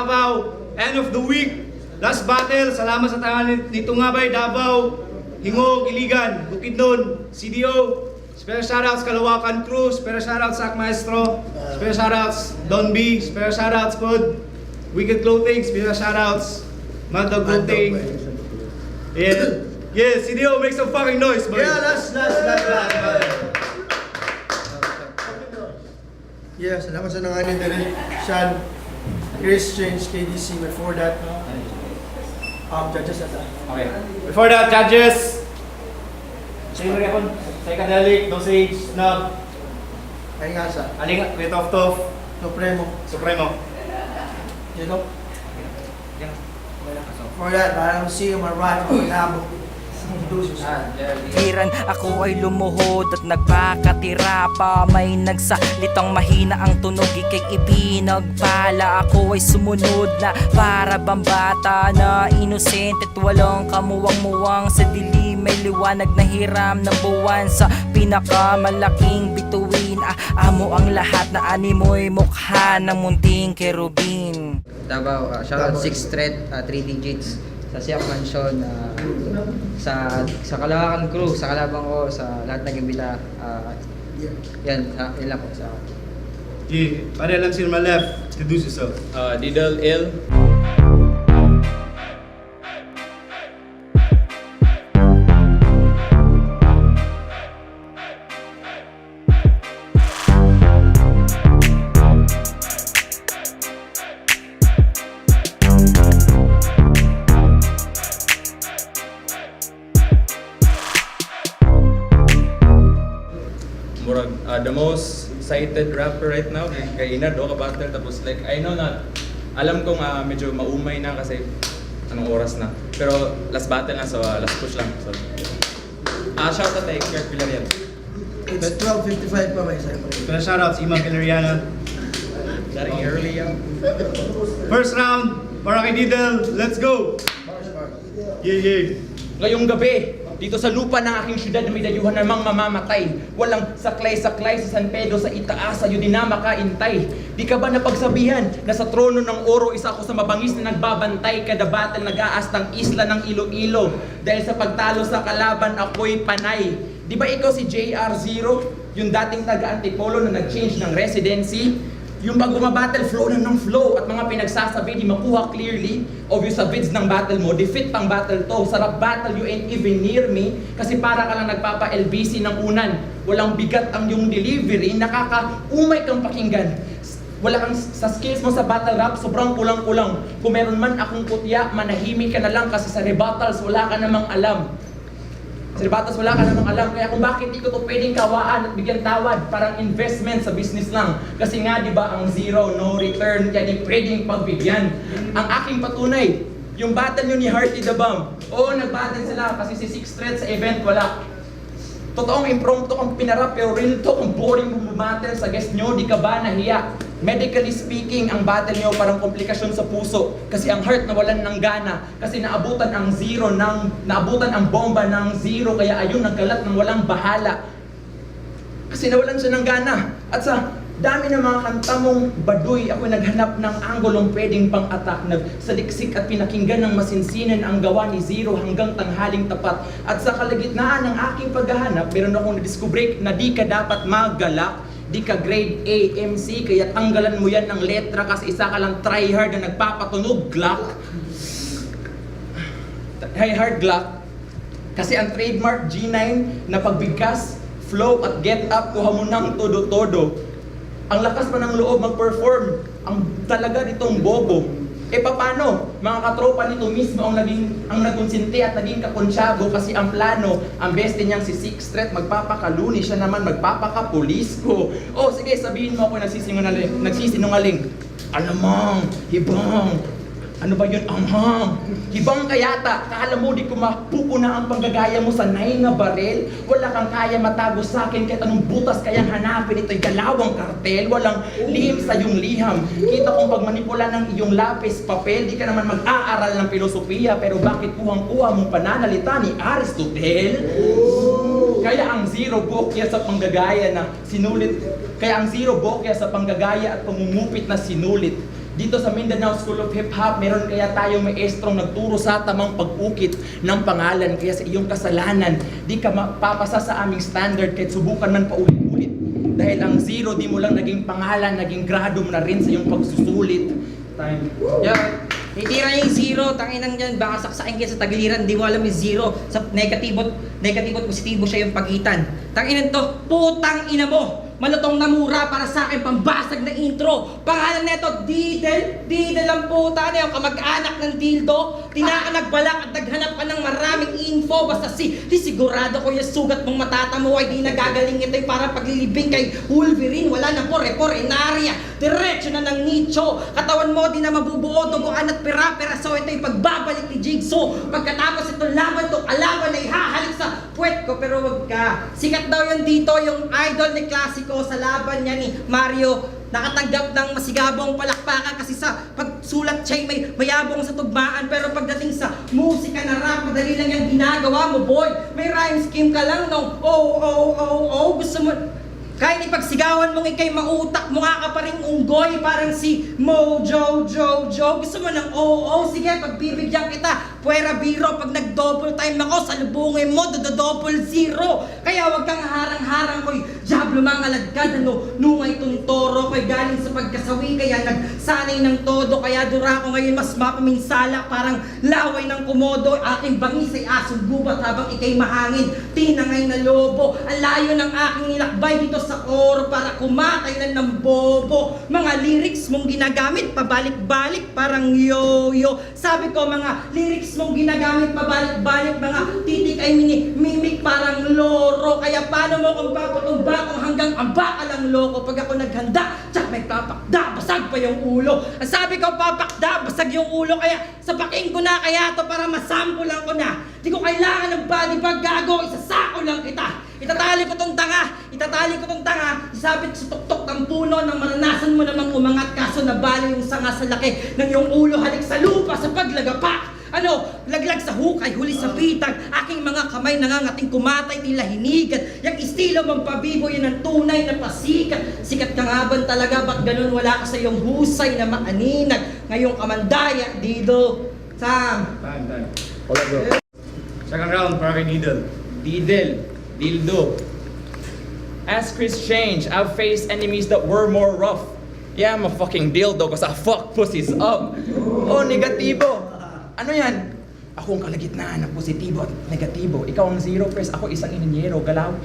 Davao, end of the week. Last battle, salamat sa tangan ni Tungabay, Davao, Hingog, Iligan, Bukidnon, CDO. Special shoutouts Kalawakan Crew, special shoutouts Sak Maestro, special shoutouts Don B, special shoutouts Pod, Wicked Clothing, special shoutouts Mad Dog Clothing. Yeah, yeah, CDO, make some fucking noise, boy. Yeah, last. Yeah, salamat sa nanganin dali. Sean, Chris, James, KDC, before that, judges ata. Okay. Before that, judges. Sino rin ako? Psychedelic, dosage, snub, Ay nga sa, aling, wait off tof, Supremo. Supremo. You know? For that, parang see my right, labo. Hiran ako ay lumuhod at nagpakatira pa. May nagsalitang mahina ang tunog, ikay ipinagpala. Ako ay sumunod na para bambata na inosente at walang kamuwang-muwang. Sa dilim may liwanag na hiram ng buwan. Sa pinakamalaking bituin, amo ang lahat na animoy mukha ng munting kerubin. Davao, shoutout 6 thread, 3 digits sa Siak Mansion, sa Kalawakan Crew, sa kalabang ko, sa lahat ng imbita. Yan lang po sa akin. Yeah, pare lang sino my left, introduce yourself. Didal L. Murag, the most cited rapper right now kay Ina do ka battle, tapos like I know na alam kong medyo maumay na kasi anong oras na, pero last battle na, so last push lang, so shout out kay Kirk Villarreal. It's 12:55 pa may isa pa. Special shoutouts Ima Villarreal. Daring early yan. First round, para kay Didel, let's go! Yeah. Ngayong gabi, dito sa lupa ng aking syudad na may dayuhan namang mamamatay. Walang saklay-saklay sa San Pedro sa itaas, sa'yo din na makaintay. Di ka ba napagsabihan na sa trono ng oro isa ako sa mabangis na nagbabantay? Kada battle nag-aastang isla ng Iloilo. Dahil sa pagtalo sa kalaban ako'y panay. Di ba ikaw si JR0? Yung dating taga-Antipolo na nag-change ng residency? Yung pag bumabattle, flow na ng flow at mga pinagsasabi di makuha clearly. Obvious sa vids ng battle mo, defeat pang battle to. Sarap battle, you ain't even near me. Kasi para ka lang nagpapa-LBC ng unan. Walang bigat ang yung delivery, nakaka-umay kang pakinggan. Wala kang sa skills mo sa battle rap, sobrang kulang-kulang. Kung meron man akong putya, manahimik ka na lang kasi sa rebuttals wala ka namang alam. Sa rebuttals wala ka namang alam. Kaya kung bakit di ko to pwedeng kawaan at bigyan tawad, parang investment sa business lang. Kasi nga di ba ang zero, no return, kaya di pwedeng pagbigyan. Ang aking patunay, yung battle nyo ni Hearty the Bomb. Oo, nag-battle sila kasi si Six Thread sa event wala. Totoong impromptu kang pinarap, pero real to kung boring mo bumattle sa guest nyo, di ka ba nahiya? Medically speaking, ang battle nyo parang komplikasyon sa puso. Kasi ang heart nawalan ng gana. Kasi naabutan ang naabutan ang bomba ng zero. Kaya ayun, nagkalat ng walang bahala. Kasi nawalan siya ng gana. At sa dami ng mga kanta mong baduy, ako naghanap ng anggulong pwedeng pang-attack. Nagsaliksik at pinakinggan ng masinsinan ang gawa ni Zero hanggang tanghaling tapat. At sa kalagitnaan ng aking paghahanap, meron akong na-discover na di ka dapat maggalak. Di ka grade A, MC, kaya tanggalan mo yan ng letra kasi isa ka lang tryhard na nagpapatunog, Glock. Tryhard Glock. Kasi ang trademark G9 na pagbigkas, flow at get up, kuha mo ng todo-todo. Ang lakas pa ng loob mag-perform, ang talaga nitong bobo. E paano? Mga katropa nito mismo ang nagkonsinti at naging kakonsyabo kasi ang plano, ang beste niyang si Six Threat, magpapakaluni siya naman, magpapakapulis ko. O sige, sabihin mo ako nagsisinungaling. Alamang, hibang, ano ba yun? Hibang kayata, kala mo di ko mapupuna ang panggagaya mo sa 9 na barel? Wala kang kaya matago sa akin kahit anong butas kayang hanapin. Ito'y galawang kartel, walang lihim sa iyong liham. Kita kong pagmanipula ng iyong lapis, papel, di ka naman mag-aaral ng filosofiya, pero bakit kuhang-kuha mong pananalita ni Aristotle? Kaya ang zero bokya sa panggagaya na sinulit, kaya ang zero bokya sa panggagaya at pangungupit na sinulit. Dito sa Mindanao School of Hip Hop, meron kaya tayong maestrong nagturo sa tamang pag-ukit ng pangalan. Kaya sa iyong kasalanan, di ka mapapasa sa aming standard kahit subukan man paulit-ulit. Dahil ang zero, di mo lang naging pangalan, naging grado mo na rin sa iyong pagsusulit. Time. Yeah. Itira niya yung zero, tanginang dyan, baka saksakin kayo sa tagiliran, di mo alam yung zero. Sa negatibo at positibo siya yung pagitan. Tanginan to, putang ina mo! Malutong na mura para sa akin, pambasag na intro. Pangalan neto, Didel. Didel ang puta na yung kamag-anak ng dildo. Tinaka nagbalak at naghanap ka ng maraming info. Basta sigurado ko yung sugat mong matatamo ay di nagagaling ito'y para paglilibing kay Wolverine. Wala na pore-pore, narya. Diretso na ng nicho. Katawan mo di na mabubuo, duguan at pera-pera. So ito'y pagbabalik ni Jigsaw. Pagkatapos itong laban to, alaban ay hahalik sa puwet ko. Pero wag ka. Sikat daw yun dito, yung idol ni Klasiko sa laban niya ni Mario. Nakatanggap ng masigabong palakpakan kasi sa pagsulat siya'y may mayabong sa tugmaan. Pero pagdating sa musika na rap, madali lang yung ginagawa mo, boy. May rhyme scheme ka lang nung gusto mo. Kahit ipagsigawan mong ikay mautak, mukha ka pa rin unggoy, parang si Mojo, Jojo. Gusto mo ng sige, pagbibigyan kita. Puwera biro, pag nag-double time ako, salubungin mo, double zero. Kaya wag kang harang-harang ko'y diablo mga lagkad, nungay tuntoro ko'y galing sa pagkasawi, kaya nagsanay ng todo. Kaya dura ko ngayon mas mapaminsala, parang laway ng komodo. Aking bangis ay asong gubat habang ikay mahangin, tinangay na lobo. Ang layo ng aking nilakbay dito sa oro para kumatay na ng bobo. Mga lyrics mong ginagamit, pabalik-balik, parang yo-yo. Sabi ko, mga lyrics mong ginagamit, pabalik-balik, mga titik ay mimik parang loro. Kaya paano mo kung papatumba kung hanggang amba ka lang loko. Pag ako naghanda, tsak may papakda, basag pa yung ulo. Ang sabi ko, papakda, basag yung ulo. Kaya sapakin ko na kaya to para masampulan ko na. Di ko kailangan ng body bag, gago, isasako lang kita. Itatali ko tong tanga, isabit sa tuktok ng puno nang maranasan mo namang umangat, kaso nabali yung sanga sa laki ng iyong ulo, halik sa lupa sa paglagapak. Laglag sa hukay, huli sa pitag, aking mga kamay nangangating kumatay, tila hinigan. Yung estilo mong pabibo, yun ang tunay na pasikat. Sikat ka nga ba talaga, ba't ganun wala ka sa iyong husay na maaninag? Ngayong kamandaya, Dido, Sam. Time. Second round para kay Needle. Dildo. As Chris changed, I've faced enemies that were more rough. Yeah, I'm a fucking dildo cause I fuck pussies up. Oh, negatibo. Ano yan? Ako ang kalagitnaan ng positibo at negatibo. Ikaw ang zero, Chris. Ako isang ininyero. Galaw.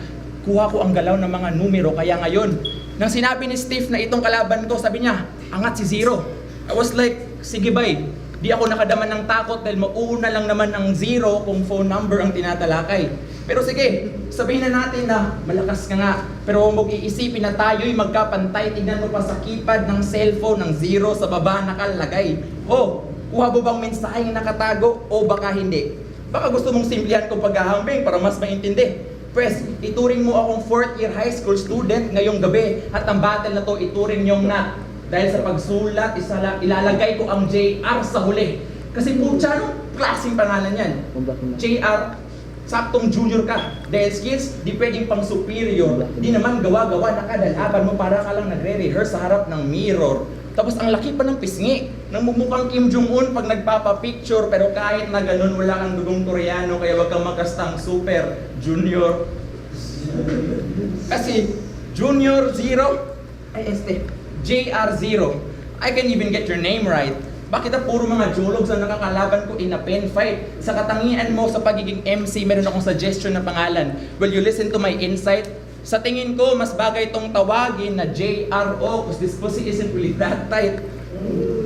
Kuha ko ang galaw ng mga numero. Kaya ngayon, nang sinabi ni Steve na itong kalaban ko, sabi niya, angat si Zero. I was like, sige bay. Di ako nakadaman ng takot dahil mauna lang naman ang zero kung phone number ang tinatalakay. Pero sige, sabihin na natin na malakas ka nga. Pero huwag iisipin na tayo'y magkapantay. Tignan mo pa sa keypad ng cellphone ng zero sa baba nakalagay. Kuha mo bang mensaheng nakatago o baka hindi? Baka gusto mong simplihan kong paghahambing para mas maintindi. Pues, ituring mo akong 4th year high school student ngayong gabi at ang battle na to ituring niyong na. Dahil sa pagsulat, ilalagay ko ang JR sa huli. Kasi putya, anong klaseng pangalan yan? JR, saktong junior ka. Dahil skills, di pwedeng pang superior. Di naman gawa-gawa, nakadalaban mo para ka lang nagre-rehearse sa harap ng mirror. Tapos ang laki pa ng pisngi. Nang mumukhang Kim Jong-un pag nagpapapicture. Pero kahit na ganun, wala kang dugong Koreano. Kaya wag kang makastang super junior. Kasi junior zero, JR0. I can even get your name right. Bakit puro mga jologs ang nakakalaban ko in a pen fight? Sa katangian mo sa pagiging MC, meron akong suggestion na pangalan. Will you listen to my insight? Sa tingin ko, mas bagay itong tawagin na JRO because this pussy isn't really that tight.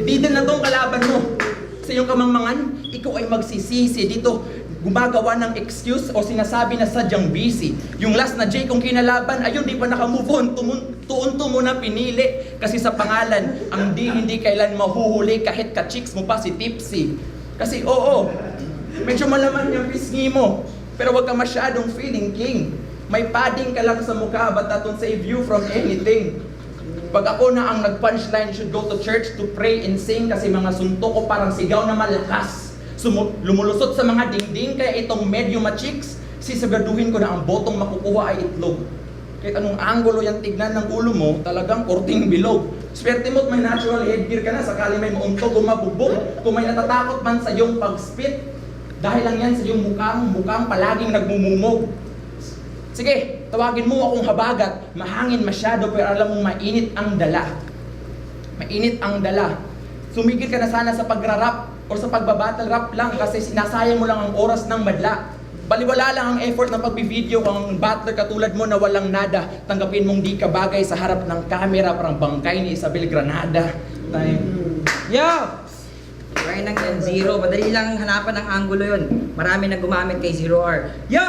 Di din na itong kalaban mo. Sa iyong kamangmangan, ikaw ay magsisisi dito. Gumagawa ng excuse o sinasabi na sadyang busy. Yung last na J kong kinalaban, ayun, di pa naka-move on. Tuon-tuon mo na pinili. Kasi sa pangalan, ang hindi kailan mahuhuli kahit ka-chicks mo pa si Tipsy. Kasi medyo malaman yung pisngi mo. Pero wag ka masyadong feeling king. May padding ka lang sa mukha, but that won't save you from anything. Pag ako na ang nag-punchline, should go to church to pray and sing kasi mga suntok ko parang sigaw na malakas. Lumulusot sa mga dingding, kaya itong medyo ma-chicks, sisiguraduhin ko na ang botong makukuha ay itlog. Kahit anong angulo yung tignan ng ulo mo, talagang korting bilog. Swerte mo't may natural headgear ka na, sakali may mauntog o mabubog. Kung may natatakot man sa iyong pag-spit, dahil lang yan sa iyong mukhang palaging nagmumumog. Sige, tawagin mo akong habagat, mahangin masyado pero alam mong mainit ang dala. Mainit ang dala. Sumigil ka na sana sa pagra-rap o sa pagbabattle rap lang kasi sinasayang mo lang ang oras ng madla. Baliwala lang ang effort ng pagbi-video kung ang battler katulad mo na walang nada. Tanggapin mong di ka bagay sa harap ng camera parang bangkay ni Isabel Granada. Time. Yo! Kaya nang yan, zero. Madali lang hanapan ng angulo yun. Marami na gumamit kay Zero R. Yo!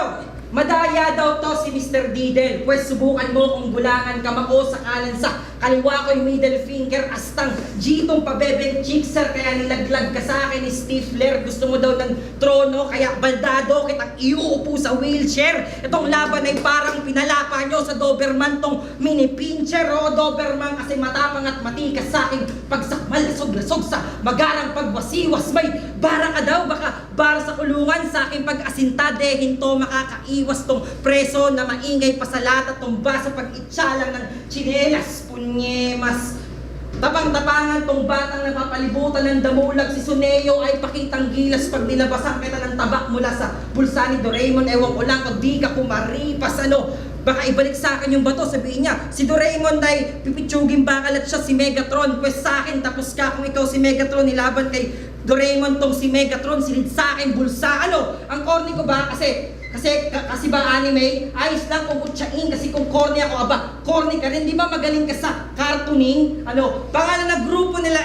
Madaya daw to si Mr. Didel. Pwes subukan mo kung bulangan ka mako sa kanan sa kaliwa ko'y middle finger astang Gitong pabebeng chickser kaya nilaglag ka sa akin ni Stifler. Gusto mo daw ng trono kaya baldado kitang iuupo sa wheelchair. Itong laban ay parang pinalapa nyo sa Doberman tong mini pincher. O Doberman kasi matapang at matikas sa akin pagsakmal lasog-lasog sa magarang pagwasiwas. May bara ka daw baka bara sa kulungan sa akin pag-asinta dehin to makakaiwas tong preso na maingay pa sa lata tumba sa pag-itsalang ng tsinelas punyemas. Tapang-tapangan tong batang napapalibutan ng damulag si Suneo ay pakitang gilas pag nilabasan kita ng tabak mula sa bulsa ni Doraemon. Ewan ko lang kung di ka kumaripas ano. Baka ibalik sa akin yung bato, sabihin niya, si Doraemon ay pipitsugin bakal at siya si Megatron. Pwes sa akin, tapos ka kung ikaw si Megatron, nilaban kay Doraemon tong si Megatron, silid sa akin, bulsa. Ano, ang corny ko ba? Kasi ba anime, ayos lang kung kutsain kasi kung corny ako, aba, corny ka rin, di ba magaling ka sa cartooning? Ano, pangalan ng grupo nila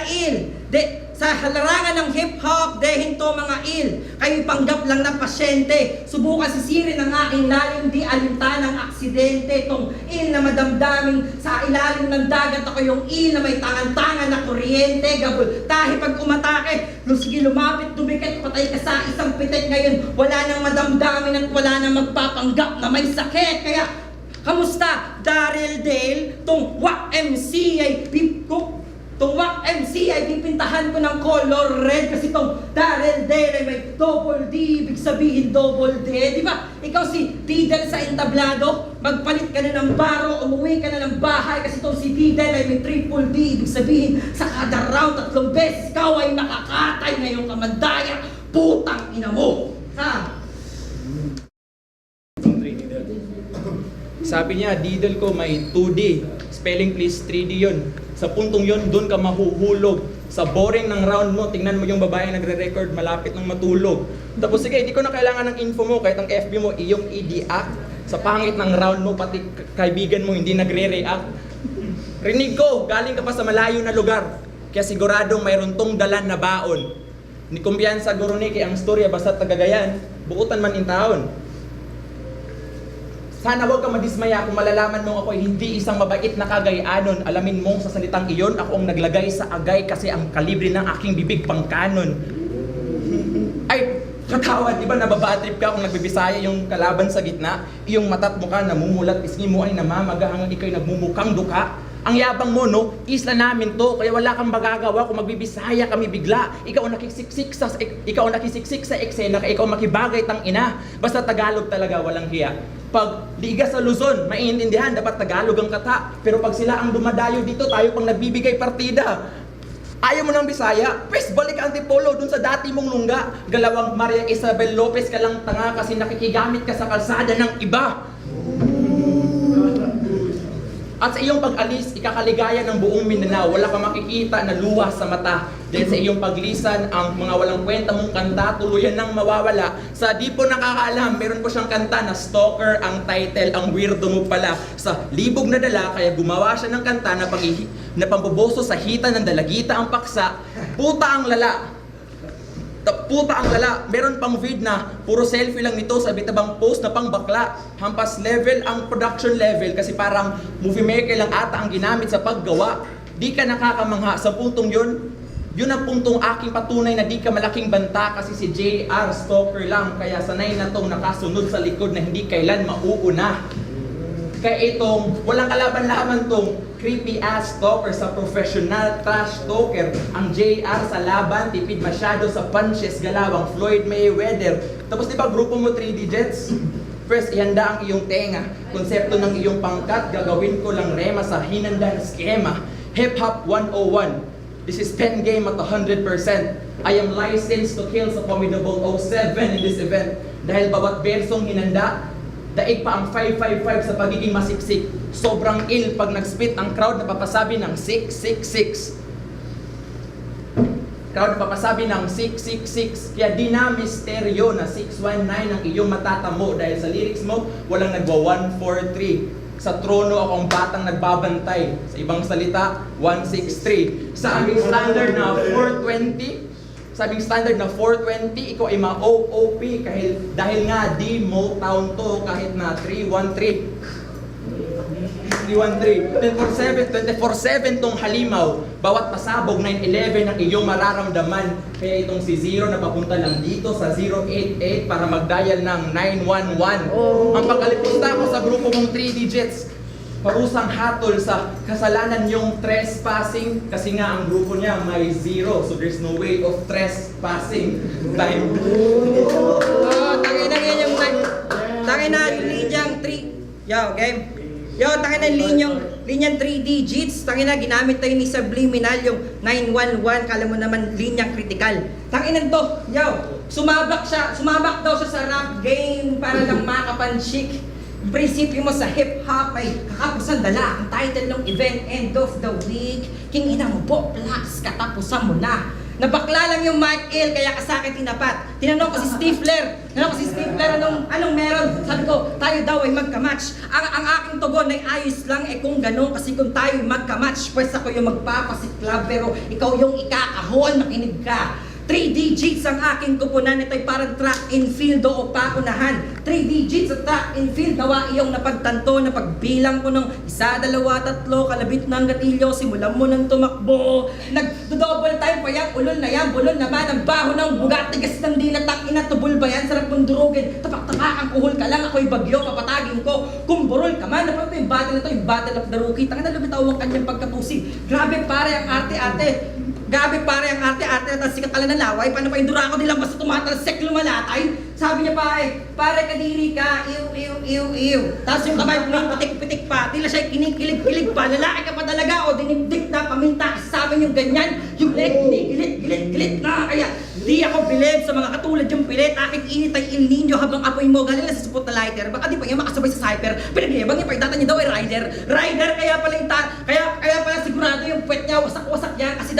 sa larangan ng hip-hop, dehin to mga kayo'y panggap lang ng pasyente. Subukan sisirin ang aking lalim, di alinta ng aksidente. Tong na madamdaming sa ilalim ng dagat, ako yung na may tangan-tangan na kuryente. Gabul, tahi pag umatake, sige lumapit, dumikit, patay ka sa isang pitik. Ngayon, wala nang madamdamin at wala nang magpapanggap na may sakit. Kaya, kamusta, Daryl Dale? Tong WAC MC ay pipintahan ko ng color red kasi tong Daryl Dale ay may double D, ibig sabihin double D, di ba? Ikaw si Didel sa entablado, magpalit ka na ng baro, umuwi ka na ng bahay kasi tong si Didel ay may triple D, ibig sabihin sa kada round 3 beses ikaw ay makakatay ngayong kamandaya, putang ina mo! Ha? Sabi niya, Didel ko may 2D. Spelling please, 3D yun. Sa puntong yun, doon ka mahuhulog. Sa boring ng round mo, tingnan mo yung babae nagre-record, malapit ng matulog. Tapos sige, hindi ko na kailangan ng info mo, kahit ang FB mo, iyong i-deact. Sa pangit ng round mo, pati kaibigan mo hindi nagre-react. Rinig ko, galing ka pa sa malayo na lugar. Kaya siguradong mayroon tong dalan na baon. Ni kumbiyansa Goroniki ang storya basta tagagayan, buutan man in taon. Sana huwag ka madismaya kung malalaman mong ako ay hindi isang mabait na kagayanon. Alamin mong sa salitang iyon, ako ang naglagay sa agay kasi ang kalibre ng aking bibig pangkanon. Ay, katawad, di ba nababatrip ka kung nagbibisaya yung kalaban sa gitna? Iyong mata't mukha namumulat, pisngi mo ay namamaga hanggang ikaw'y nagmumukhang duka. Ang yabang mo, no? Isla namin to, kaya wala kang magagawa kung magbibisaya kami bigla. Ikaw ang nakisiksik sa eksena, kaya ikaw makibagay tang ina. Basta Tagalog talaga, walang hiya. Pag liga sa Luzon, maiintindihan, dapat Tagalog ang kata. Pero pag sila ang dumadayo dito, tayo pang nagbibigay partida. Ayaw mo ng Bisaya? Pwes, balik ka Antipolo dun sa dati mong lungga. Galawang Maria Isabel Lopez ka lang tanga kasi nakikigamit ka sa kalsada ng iba. At sa iyong pag-alis, ikakaligaya ng buong Mindanao. Wala ka makikita na luha sa mata. Dahil sa iyong paglisan, ang mga walang kwenta mong kanta, tuluyan nang mawawala. Sa di po nakakaalam, meron po siyang kanta na Stalker ang title, ang weirdo mo pala. Sa libog na dala, kaya gumawa siya ng kanta na pamboboso sa hita ng dalagita ang paksa. Puta ang lala. Meron pang vid na puro selfie lang nito sa bitabang post na pang bakla. Hampas level ang production level kasi parang movie maker lang ata ang ginamit sa paggawa. Di ka nakakamangha sa puntong yun ang puntong aking patunay na di ka malaking banta kasi si JR stalker lang kaya sanay na tong nakasunod sa likod na hindi kailan mauuna. Kaya itong walang kalaban-laban tong creepy ass stalker sa professional trash talker. Ang JR sa laban, tipid masyado sa punches, galawang Floyd Mayweather. Tapos di ba grupo mo 3 digits? First, ihanda ang iyong tenga. Konsepto ng iyong pangkat, gagawin ko lang rema sa hinanda na skema. Hip Hop 101. This is pen game at 100%. I am licensed to kill sa Formidable 07 in this event. Dahil bawat bersong hinanda, daig pa ang 555 sa pagiging masiksik. Sobrang ill pag nag-spit ang crowd na papasabi ng 666. Crowd na papasabi ng 666. Kaya di na misteryo na 619 ang iyong matatamo dahil sa lyrics mo, walang nagwa 143. Sa trono ako ang batang nagbabantay. Sa ibang salita, 163. Sa aming standard na 420, ikaw ay ma-OOP dahil nga di Motown to kahit na 313. 24/7 tong halimaw, bawat pasabog 9/11 ang iyong mararamdaman. Kaya itong si Zero na papunta lang dito sa 088 para mag-dial ng 911. Ang pagkalipusta ko sa grupo mong 3 digits, parusang hatol sa kasalanan yung trespassing kasi nga ang grupo niya may 0, so there's no way of trespassing. Time. Tangin na yung linyang 3. Yo, game. Yo, tangin na linyang 3 digits. Tangin na, ginamit tayo ni Subliminal yung 911. Kala mo naman linyang critical. Tangin na to. Yo, sumabak daw siya sa rap game para lang makapanshik. Prinsipyo mo sa hip-hop ay kakapusan dala. Ang title ng event, End of the Week. King ina mo po, plus katapusan mo na. Nabakla lang yung Mike Ill, kaya ka sa akin tinapat. Tinanong ko si Stifler, anong meron? Sabi ko, tayo daw ay magka-match. Ang aking tugon ay ayos lang, kung ganun, kasi kung tayo ay magka-match, pues ako yung magpapasiklab, pero ikaw yung ikakahon, makinig ka. 3 digits ang aking kupunan, ito'y parang track and field o paunahan. 3 digits sa track and field, nawa iyong napagtanto na pagbilang ko ng 1, 2, 3, kalabit ng gatilyo, simulan mo ng tumakbo. Nag-double time pa yan, ulol na yan, bulol naman ang baho ng bugat, tigas ng dinatang ina, tubol ba yan, sarap mong durugin, tapak-tapak, kuhol ka lang, ako'y bagyo, papatagin ko, kung burol ka man, naman ito yung battle na ito, yung battle of the rookie, tanga na lumitaw ang kanyang pagkapusi. Grabe pare ang arte-arte. Gabi pare ang arte-arte at sikat pala ng laway. Paano pa yung durako nilang basta tumatalsek lumalatay? Sabi niya pare kadiri ka, iw. Tapos yung kamay mo yung pitik-pitik pa. Tila siya kinikilig-kilig pa. Lalaki ka pa talaga o dinigdig na paminta. Sa amin yung ganyan, yung gilit na. Kaya di ako bilib sa mga katulad yung pilit. Aking init ay Il Nino habang apoy mo galing sa spot na lighter. Baka di pa niya makasabay sa cyper. Pinagyabang yung pagdata niya daw ay rider. Kaya pala sigurado yung puwet niya wasak-wasak yan kasi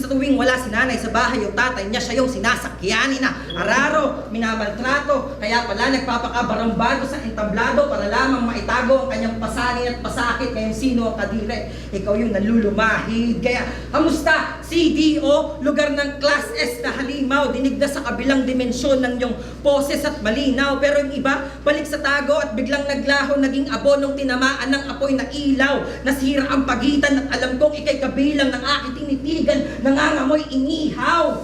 sa tuwing wala si nanay sa bahay yung tatay niya, siya yung sinasakyan na araro, minamaltrato, kaya pala nagpapakabarambado sa entablado para lamang maitago ang kanyang pasanin at pasakit. Ngayon sino ang kadire? Ikaw yung nalulumahid. Kaya kamusta? CDO, lugar ng Class S na halimaw, dinig na sa kabilang dimensyon ng iyong poses at malinaw. Pero yung iba, balik sa tago at biglang naglaho, naging abo nung tinamaan ng apoy na ilaw. Nasira ang pagitan at alam kong ikay kabilang ng aking tinitigan, nangangamoy inihaw.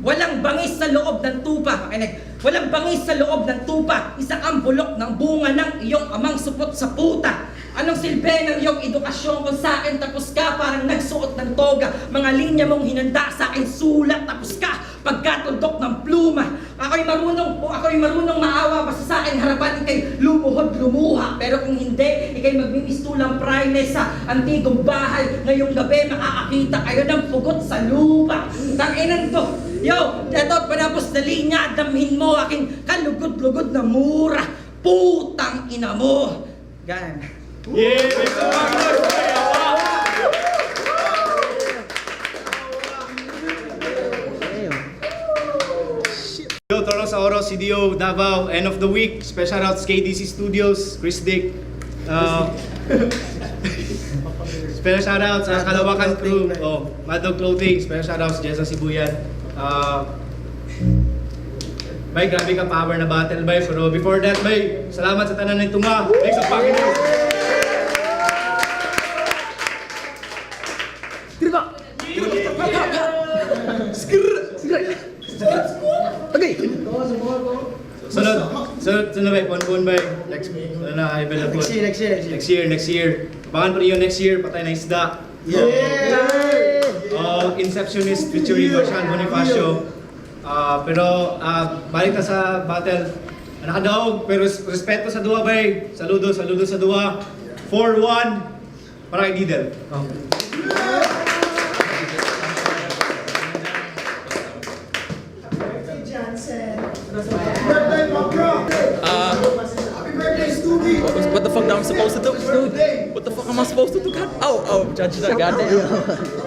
Walang bangis sa loob ng tupa. Makinig. Walang bangis sa loob ng tupa. Isa kang bulok ng bunga ng iyong amang supot sa puta. Anong silbi ng iyong edukasyon kung sa akin tapos ka parang nagsuot ng toga? Mga linya mong hinanda sa akin sulat tapos ka pagkatundok ng pluma. Ako'y marunong maawa basta sa akin harapan ikay lumuhod lumuha. Pero kung hindi, ikay magmimistulang prime sa antigong bahay. Ngayong gabi makakakita kayo ng pugot sa lupa. Tanginan to. Yo, eto panapos na linya, damhin mo aking kalugod-lugod na mura. Putang ina mo. Gan. Yeah, may sumagod! Yo, Toro sa Oro, CDO, Davao, end of the week. Special shouts KDC Studios, Chris Dick. Special shoutouts sa Kalawakan Crew, Mad Dog Clothing. Special shoutouts Jessa Sibuyan. Bay, grabe ka power na battle, bay. Pero before that, bay, salamat sa tanan ng tunga. Thanks sa Panginoon. Sunod bay, pon bay. Next year. Bakan pa rin next year, patay na isda. Inceptionist featuring Marshall Bonifacio. Pero balik na sa battle. Nakadaog, pero respeto sa duwa bay. Saludo sa duwa. 4-1 para kay Didel. What the fuck am I supposed to do? What the fuck am I supposed to do? God? Oh, Judge, God damn.